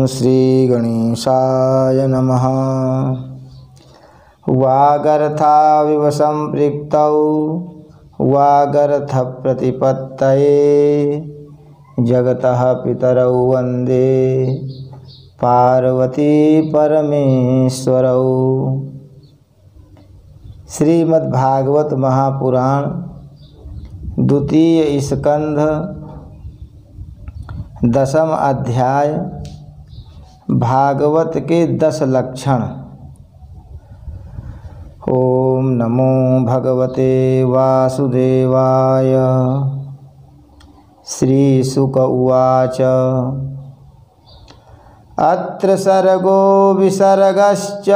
श्री गणेशाय नमः। वागर्थाविव संपृक्तौ वागर्थ प्रतिपत्तये जगतः पितरौ वन्दे पार्वती परमेश्वरौ। श्रीमद्भागवत महापुराण द्वितीय स्कंध दसम अध्याय भागवत के 10 लक्षण। ओम नमो भगवते वासुदेवाय। श्री शुक उवाच। अत्र सर्गो विसर्गश्च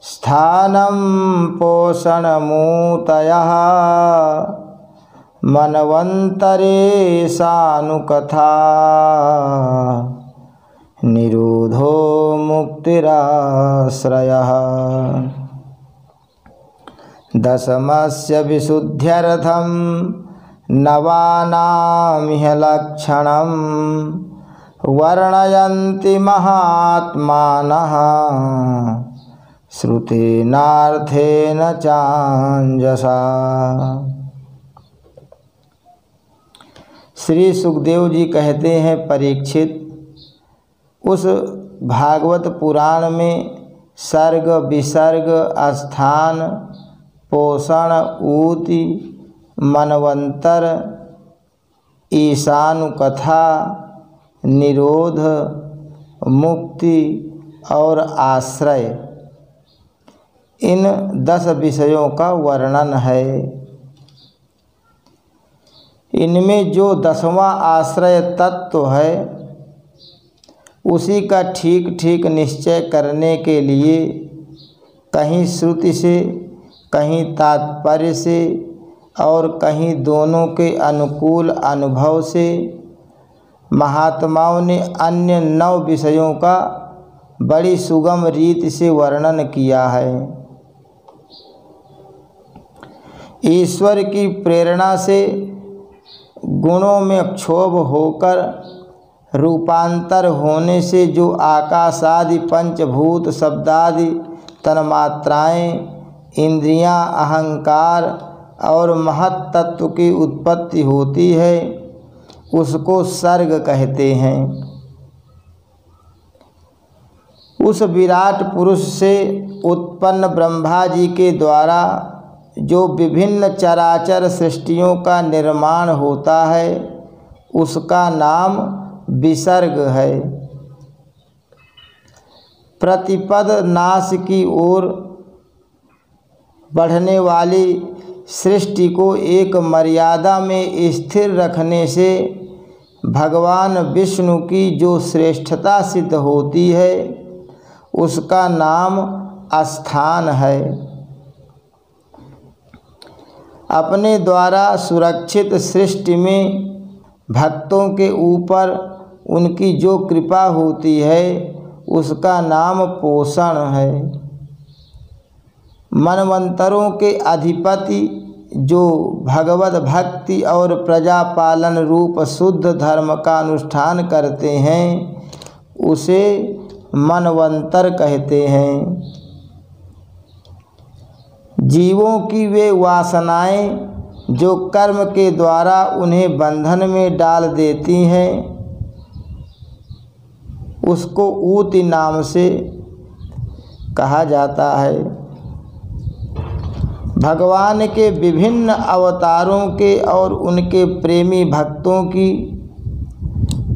स्थानं पोषणमूतयः मनवन्तरे सानुकथा निरोधो मुक्तिराश्रयः। दशमस्य विशुद्ध्यर्थं नवानामिह लक्षणं वर्णयन्ति महात्मानः श्रुतेनार्थेन चांजसा। श्री सुखदेव जी कहते हैं, परीक्षित, उस भागवत पुराण में सर्ग विसर्ग स्थान पोषण ऊति मनवंतर ईशानुकथा निरोध मुक्ति और आश्रय, इन 10 विषयों का वर्णन है। इनमें जो 10वां आश्रय तत्व है उसी का ठीक ठीक निश्चय करने के लिए कहीं श्रुति से, कहीं तात्पर्य से और कहीं दोनों के अनुकूल अनुभव से महात्माओं ने अन्य 9 विषयों का बड़ी सुगम रीति से वर्णन किया है। ईश्वर की प्रेरणा से गुणों में क्षोभ होकर रूपांतर होने से जो आकाशादि पंचभूत शब्दादि तन्मात्राएं इंद्रियां अहंकार और महत तत्व की उत्पत्ति होती है उसको सर्ग कहते हैं। उस विराट पुरुष से उत्पन्न ब्रह्मा जी के द्वारा जो विभिन्न चराचर सृष्टियों का निर्माण होता है उसका नाम विसर्ग है। प्रतिपद नाश की ओर बढ़ने वाली सृष्टि को एक मर्यादा में स्थिर रखने से भगवान विष्णु की जो श्रेष्ठता सिद्ध होती है उसका नाम स्थान है। अपने द्वारा सुरक्षित सृष्टि में भक्तों के ऊपर उनकी जो कृपा होती है उसका नाम पोषण है। मनवंतरों के अधिपति जो भगवत भक्ति और प्रजा पालन रूप शुद्ध धर्म का अनुष्ठान करते हैं उसे मनवंतर कहते हैं। जीवों की वे वासनाएं जो कर्म के द्वारा उन्हें बंधन में डाल देती हैं उसको ऊति नाम से कहा जाता है। भगवान के विभिन्न अवतारों के और उनके प्रेमी भक्तों की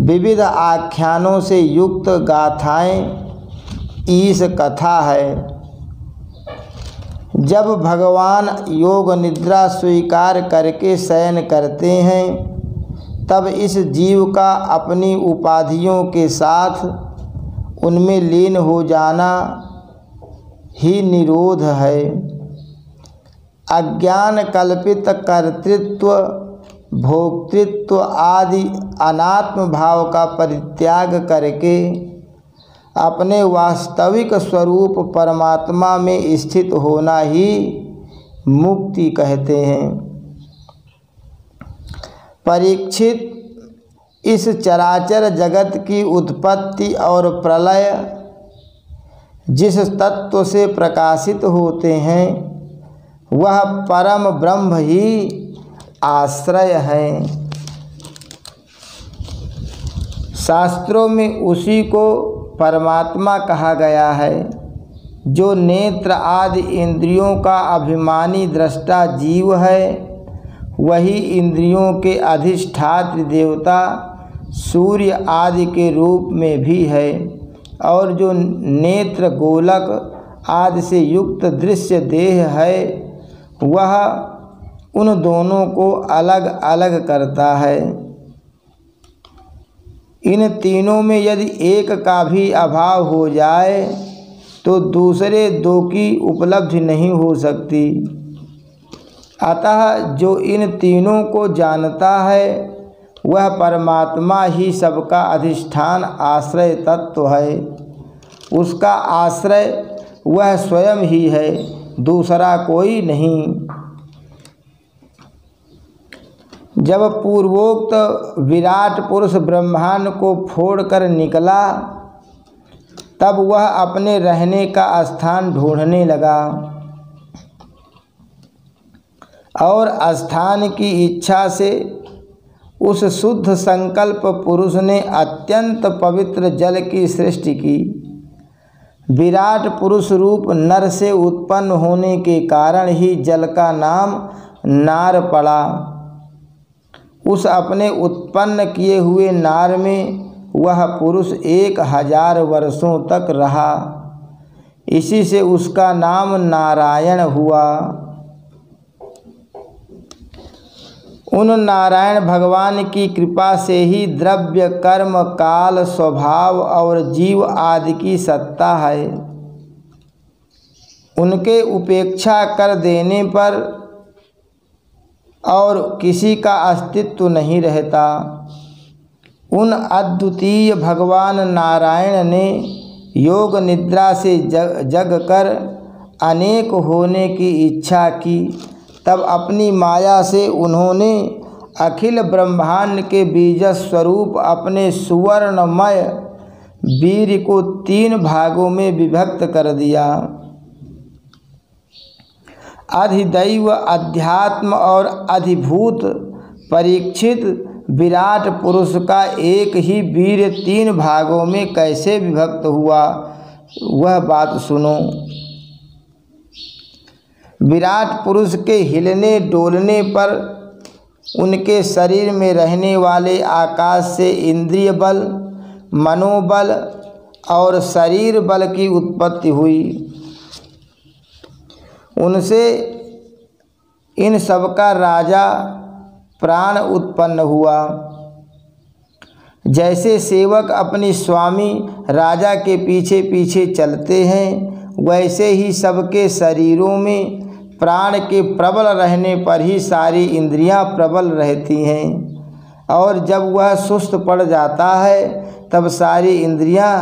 विविध आख्यानों से युक्त गाथाएं ईश कथा है। जब भगवान योग निद्रा स्वीकार करके शयन करते हैं तब इस जीव का अपनी उपाधियों के साथ उनमें लीन हो जाना ही निरोध है। अज्ञान कल्पित कर्तृत्व भोक्तृत्व आदि अनात्म भाव का परित्याग करके अपने वास्तविक स्वरूप परमात्मा में स्थित होना ही मुक्ति कहते हैं। परीक्षित, इस चराचर जगत की उत्पत्ति और प्रलय जिस तत्व से प्रकाशित होते हैं वह परम ब्रह्म ही आश्रय है। शास्त्रों में उसी को परमात्मा कहा गया है। जो नेत्र आदि इंद्रियों का अभिमानी दृष्टा जीव है वही इंद्रियों के अधिष्ठात्र देवता सूर्य आदि के रूप में भी है, और जो नेत्र गोलक आदि से युक्त दृश्य देह है वह उन दोनों को अलग अलग करता है। इन तीनों में यदि एक का भी अभाव हो जाए तो दूसरे दो की उपलब्धि नहीं हो सकती। अतः जो इन तीनों को जानता है वह परमात्मा ही सबका अधिष्ठान आश्रय तत्व है। उसका आश्रय वह स्वयं ही है, दूसरा कोई नहीं। जब पूर्वोक्त विराट पुरुष ब्रह्मांड को फोड़कर निकला तब वह अपने रहने का स्थान ढूंढने लगा, और स्थान की इच्छा से उस शुद्ध संकल्प पुरुष ने अत्यंत पवित्र जल की सृष्टि की। विराट पुरुष रूप नर से उत्पन्न होने के कारण ही जल का नाम नार पड़ा। उस अपने उत्पन्न किए हुए नार में वह पुरुष 1000 वर्षों तक रहा, इसी से उसका नाम नारायण हुआ। उन नारायण भगवान की कृपा से ही द्रव्य कर्म काल स्वभाव और जीव आदि की सत्ता है। उनके उपेक्षा कर देने पर और किसी का अस्तित्व नहीं रहता। उन अद्वितीय भगवान नारायण ने योग निद्रा से जग कर अनेक होने की इच्छा की। तब अपनी माया से उन्होंने अखिल ब्रह्मांड के बीज स्वरूप अपने सुवर्णमय वीर्य को 3 भागों में विभक्त कर दिया। अधिदैव अध्यात्म और अधिभूत परीक्षित विराट पुरुष का एक ही वीर्य 3 भागों में कैसे विभक्त हुआ, वह बात सुनो। विराट पुरुष के हिलने डोलने पर उनके शरीर में रहने वाले आकाश से इंद्रिय बल, मनोबल और शरीर बल की उत्पत्ति हुई। उनसे इन सबका राजा प्राण उत्पन्न हुआ। जैसे सेवक अपने स्वामी राजा के पीछे पीछे चलते हैं, वैसे ही सबके शरीरों में प्राण के प्रबल रहने पर ही सारी इंद्रियां प्रबल रहती हैं, और जब वह सुस्त पड़ जाता है तब सारी इंद्रियां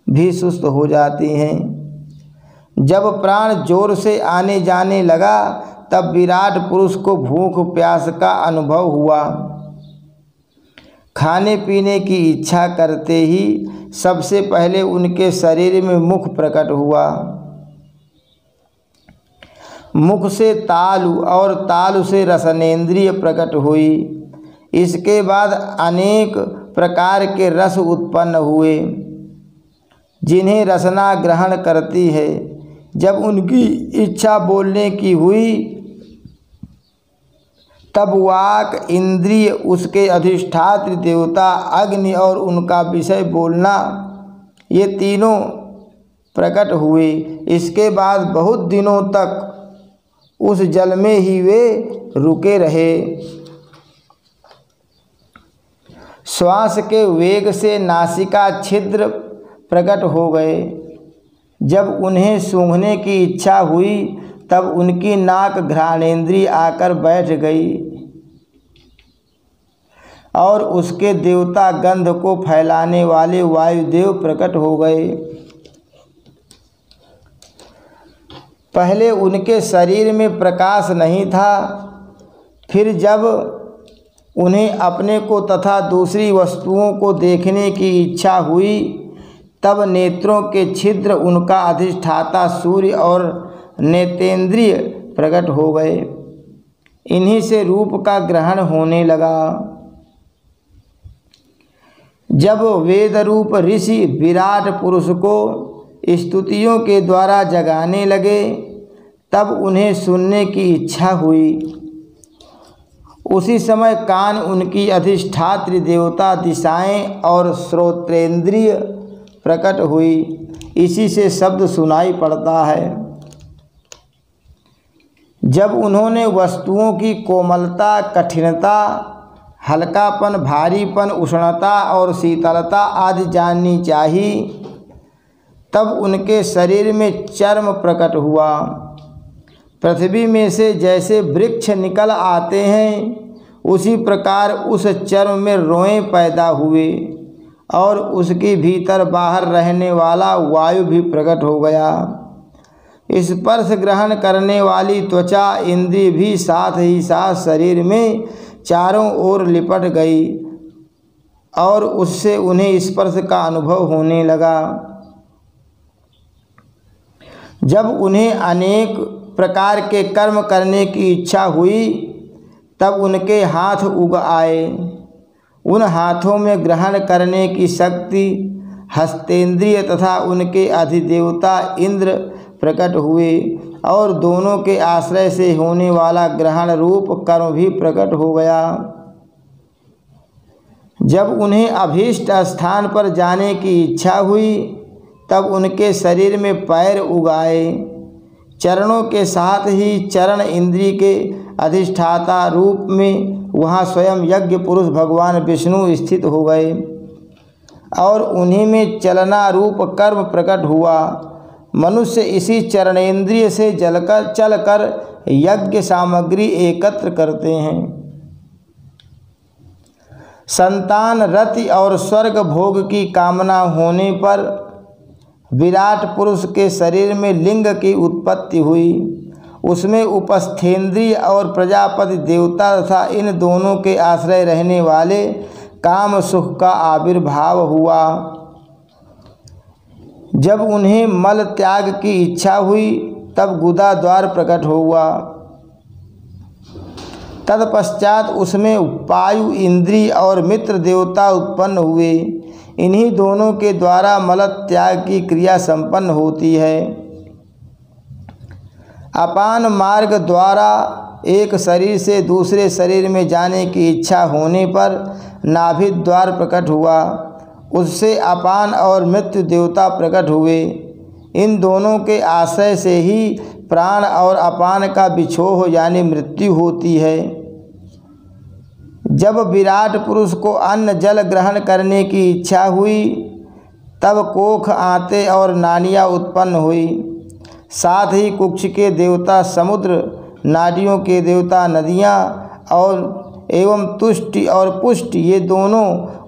भी सुस्त हो जाती हैं। जब प्राण जोर से आने जाने लगा तब विराट पुरुष को भूख प्यास का अनुभव हुआ। खाने पीने की इच्छा करते ही सबसे पहले उनके शरीर में मुख प्रकट हुआ। मुख से तालु और तालु से रसनेन्द्रिय प्रकट हुई। इसके बाद अनेक प्रकार के रस उत्पन्न हुए जिन्हें रसना ग्रहण करती है। जब उनकी इच्छा बोलने की हुई तब वाक इंद्रिय, उसके अधिष्ठात्र देवता अग्नि और उनका विषय बोलना, ये तीनों प्रकट हुए। इसके बाद बहुत दिनों तक उस जल में ही वे रुके रहे। श्वास के वेग से नासिका छिद्र प्रकट हो गए। जब उन्हें सूंघने की इच्छा हुई तब उनकी नाक घ्राणेन्द्रिय आकर बैठ गई और उसके देवता गंध को फैलाने वाले वायुदेव प्रकट हो गए। पहले उनके शरीर में प्रकाश नहीं था, फिर जब उन्हें अपने को तथा दूसरी वस्तुओं को देखने की इच्छा हुई, तब नेत्रों के छिद्र उनका अधिष्ठाता सूर्य और नेत्रेंद्रिय प्रकट हो गए। इन्हीं से रूप का ग्रहण होने लगा। जब वेद रूप ऋषि विराट पुरुष को स्तुतियों के द्वारा जगाने लगे, तब उन्हें सुनने की इच्छा हुई। उसी समय कान उनकी अधिष्ठात्री देवता दिशाएं और श्रोत्रेंद्रिय प्रकट हुई। इसी से शब्द सुनाई पड़ता है। जब उन्होंने वस्तुओं की कोमलता, कठिनता, हल्कापन, भारीपन, उष्णता और शीतलता आदि जाननी चाहिए, तब उनके शरीर में चर्म प्रकट हुआ। पृथ्वी में से जैसे वृक्ष निकल आते हैं, उसी प्रकार उस चर्म में रोएं पैदा हुए और उसके भीतर बाहर रहने वाला वायु भी प्रकट हो गया। स्पर्श ग्रहण करने वाली त्वचा इंद्रिय भी साथ ही साथ शरीर में चारों ओर लिपट गई और उससे उन्हें स्पर्श का अनुभव होने लगा। जब उन्हें अनेक प्रकार के कर्म करने की इच्छा हुई, तब उनके हाथ उग आए। उन हाथों में ग्रहण करने की शक्ति हस्तेंद्रिय तथा उनके अधिदेवता इंद्र प्रकट हुए और दोनों के आश्रय से होने वाला ग्रहण रूप कर्म भी प्रकट हो गया। जब उन्हें अभीष्ट स्थान पर जाने की इच्छा हुई, तब उनके शरीर में पैर उगाए। चरणों के साथ ही चरण इंद्रिय के अधिष्ठाता रूप में वहाँ स्वयं यज्ञ पुरुष भगवान विष्णु स्थित हो गए और उन्हीं में चलना रूप कर्म प्रकट हुआ। मनुष्य इसी चरणेंद्रिय से चलकर यज्ञ सामग्री एकत्र करते हैं। संतान, रति और स्वर्ग भोग की कामना होने पर विराट पुरुष के शरीर में लिंग की उत्पत्ति हुई। उसमें उपस्थेंद्रिय और प्रजापति देवता तथा इन दोनों के आश्रय रहने वाले काम सुख का आविर्भाव हुआ। जब उन्हें मल त्याग की इच्छा हुई, तब गुदा द्वार प्रकट हुआ। तत्पश्चात उसमें वायु इंद्रिय और मित्र देवता उत्पन्न हुए। इन्हीं दोनों के द्वारा मल त्याग की क्रिया संपन्न होती है। अपान मार्ग द्वारा एक शरीर से दूसरे शरीर में जाने की इच्छा होने पर नाभि द्वार प्रकट हुआ। उससे अपान और मृत्यु देवता प्रकट हुए। इन दोनों के आश्रय से ही प्राण और अपान का बिछोह यानी मृत्यु होती है। जब विराट पुरुष को अन्न जल ग्रहण करने की इच्छा हुई, तब कोख, आंतें और नानियाँ उत्पन्न हुई। साथ ही कुक्ष के देवता समुद्र, नाडियों के देवता नदियाँ और एवं तुष्टि और पुष्टि ये दोनों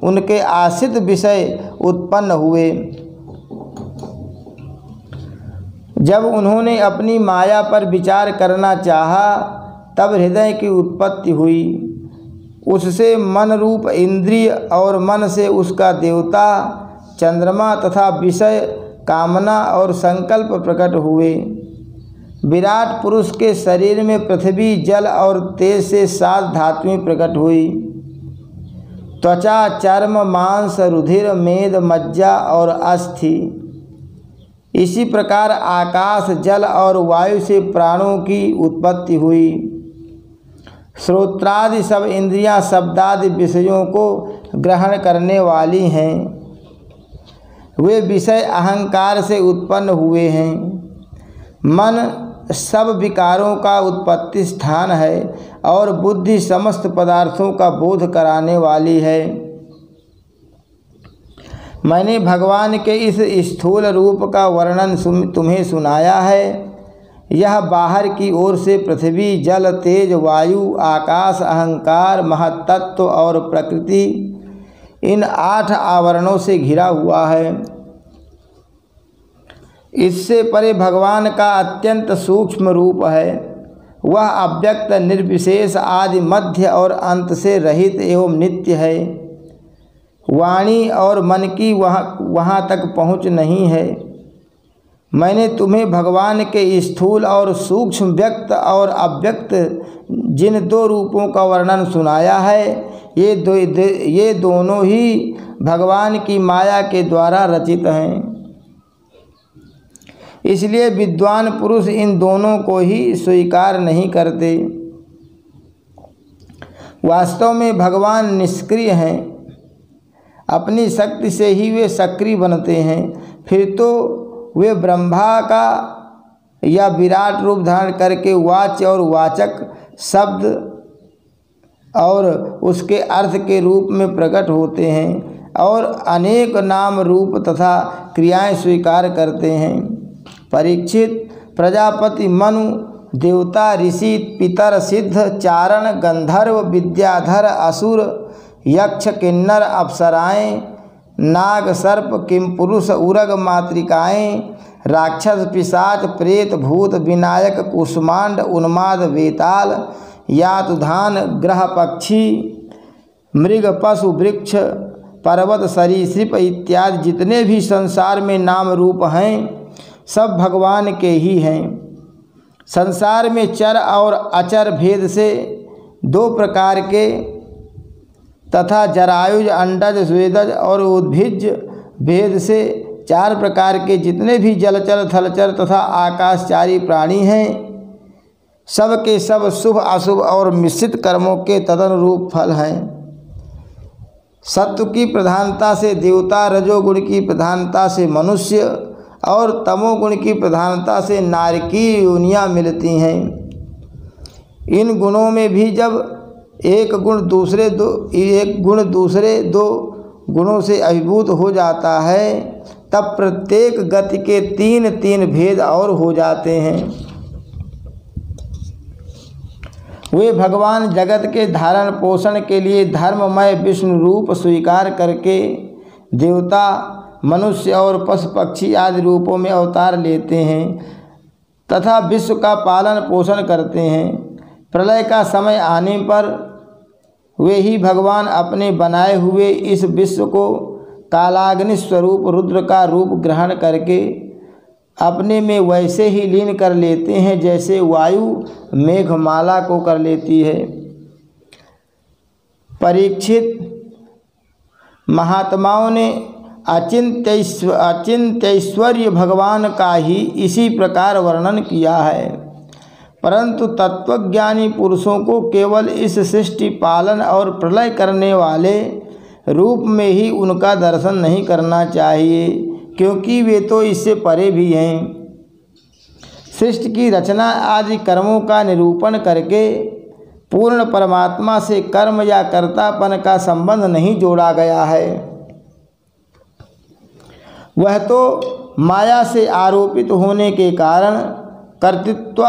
उनके आश्रित विषय उत्पन्न हुए। जब उन्होंने अपनी माया पर विचार करना चाहा, तब हृदय की उत्पत्ति हुई। उससे मन रूप इंद्रिय और मन से उसका देवता चंद्रमा तथा विषय, कामना और संकल्प प्रकट हुए। विराट पुरुष के शरीर में पृथ्वी, जल और तेज से 7 धातुएं प्रकट हुई। त्वचा, चर्म, मांस, रुधिर, मेद, मज्जा और अस्थि। इसी प्रकार आकाश, जल और वायु से प्राणों की उत्पत्ति हुई। श्रोत्रादि सब इंद्रियां शब्दादि विषयों को ग्रहण करने वाली हैं। वे विषय अहंकार से उत्पन्न हुए हैं। मन सब विकारों का उत्पत्ति स्थान है और बुद्धि समस्त पदार्थों का बोध कराने वाली है। मैंने भगवान के इस स्थूल रूप का वर्णन तुम्हें सुनाया है। यह बाहर की ओर से पृथ्वी, जल, तेज, वायु, आकाश, अहंकार, महत्तत्व और प्रकृति इन 8 आवरणों से घिरा हुआ है। इससे परे भगवान का अत्यंत सूक्ष्म रूप है। वह अव्यक्त, निर्विशेष, आदि, मध्य और अंत से रहित एवं नित्य है। वाणी और मन की वहाँ तक पहुँच नहीं है। मैंने तुम्हें भगवान के स्थूल और सूक्ष्म, व्यक्त और अव्यक्त जिन दो रूपों का वर्णन सुनाया है, ये दोनों ही भगवान की माया के द्वारा रचित हैं। इसलिए विद्वान पुरुष इन दोनों को ही स्वीकार नहीं करते। वास्तव में भगवान निष्क्रिय हैं, अपनी शक्ति से ही वे सक्रिय बनते हैं। फिर तो वे ब्रह्मा का या विराट रूप धारण करके वाच्य और वाचक शब्द और उसके अर्थ के रूप में प्रकट होते हैं और अनेक नाम, रूप तथा क्रियाएं स्वीकार करते हैं। परीक्षित, प्रजापति, मनु, देवता, ऋषि, पितर, सिद्ध, चारण, गंधर्व, विद्याधर, असुर, यक्ष, किन्नर, अप्सराएं, नाग, सर्प, किमपुरुष, उरग, मातृकाएं, राक्षस, पिशाच, प्रेत, भूत, विनायक, कुष्मांड, उन्माद, वेताल, यातुधान, ग्रह, पक्षी, मृग, पशु, वृक्ष, पर्वत, सरीसृप इत्यादि जितने भी संसार में नाम रूप हैं, सब भगवान के ही हैं। संसार में चर और अचर भेद से दो प्रकार के तथा जरायुज, अंडज, स्वेदज और उद्भिज भेद से चार प्रकार के जितने भी जलचर, थलचर तथा आकाशचारी प्राणी हैं, सब के सब शुभ, अशुभ और मिश्रित कर्मों के तदनुरूप फल हैं। सत्व की प्रधानता से देवता, रजोगुण की प्रधानता से मनुष्य और तमोगुण की प्रधानता से नारकीय योनियाँ मिलती हैं। इन गुणों में भी जब एक गुण दूसरे दो गुणों से अभिभूत हो जाता है, तब प्रत्येक गति के तीन तीन भेद और हो जाते हैं। वे भगवान जगत के धारण पोषण के लिए धर्ममय विष्णु रूप स्वीकार करके देवता, मनुष्य और पशु पक्षी आदि रूपों में अवतार लेते हैं तथा विश्व का पालन पोषण करते हैं। प्रलय का समय आने पर वे ही भगवान अपने बनाए हुए इस विश्व को कालाग्नि स्वरूप रुद्र का रूप ग्रहण करके अपने में वैसे ही लीन कर लेते हैं जैसे वायु मेघमाला को कर लेती है। परीक्षित, महात्माओं ने अचिंत्यैश्वर्य भगवान का ही इसी प्रकार वर्णन किया है, परंतु तत्वज्ञानी पुरुषों को केवल इस सृष्टि पालन और प्रलय करने वाले रूप में ही उनका दर्शन नहीं करना चाहिए, क्योंकि वे तो इससे परे भी हैं। सृष्टि की रचना आदि कर्मों का निरूपण करके पूर्ण परमात्मा से कर्म या कर्तापन का संबंध नहीं जोड़ा गया है। वह तो माया से आरोपित होने के कारण कर्तृत्व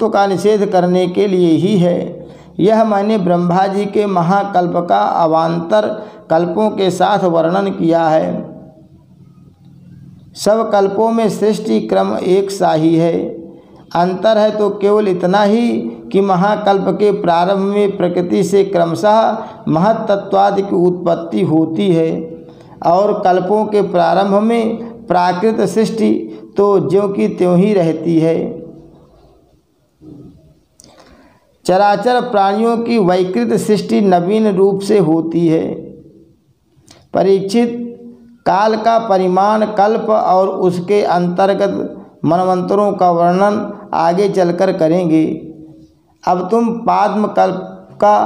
का निषेध करने के लिए ही है। यह मैंने ब्रह्मा जी के महाकल्प का अवान्तर कल्पों के साथ वर्णन किया है। सब कल्पों में सृष्टि क्रम एक सा ही है। अंतर है तो केवल इतना ही कि महाकल्प के प्रारंभ में प्रकृति से क्रमशः महत्तत्वादि की उत्पत्ति होती है और कल्पों के प्रारंभ में प्राकृत सृष्टि तो ज्यों की त्यों ही रहती है। चराचर प्राणियों की वैकृत सृष्टि नवीन रूप से होती है। परीक्षित, काल का परिमाण, कल्प और उसके अंतर्गत मनवंतरों का वर्णन आगे चलकर करेंगे। अब तुम पाद्म कल्प का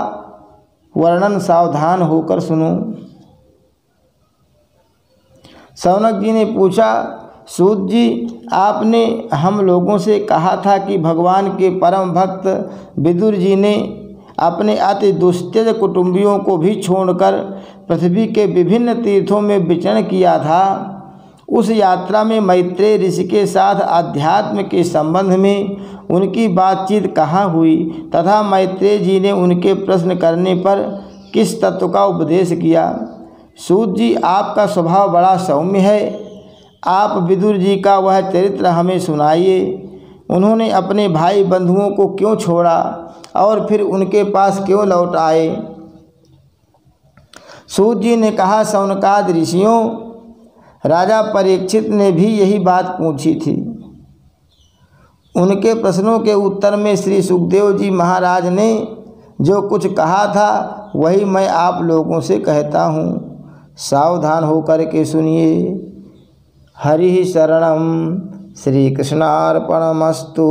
वर्णन सावधान होकर सुनो। शौनक जी ने पूछा, सूत जी, आपने हम लोगों से कहा था कि भगवान के परम भक्त विदुर जी ने अपने अति दुस्त्यज कुटुंबियों को भी छोड़कर पृथ्वी के विभिन्न तीर्थों में विचरण किया था। उस यात्रा में मैत्रेय ऋषि के साथ अध्यात्म के संबंध में उनकी बातचीत कहाँ हुई तथा मैत्रेय जी ने उनके प्रश्न करने पर किस तत्व का उपदेश किया? सूत जी, आपका स्वभाव बड़ा सौम्य है। आप विदुर जी का वह चरित्र हमें सुनाइए। उन्होंने अपने भाई बंधुओं को क्यों छोड़ा और फिर उनके पास क्यों लौट आए? सूत जी ने कहा, शौनकादि ऋषियों, राजा परीक्षित ने भी यही बात पूछी थी। उनके प्रश्नों के उत्तर में श्री सुखदेव जी महाराज ने जो कुछ कहा था वही मैं आप लोगों से कहता हूँ। सावधान होकर के सुनिए। हरि शरणम। श्री कृष्णार्पणमस्तु।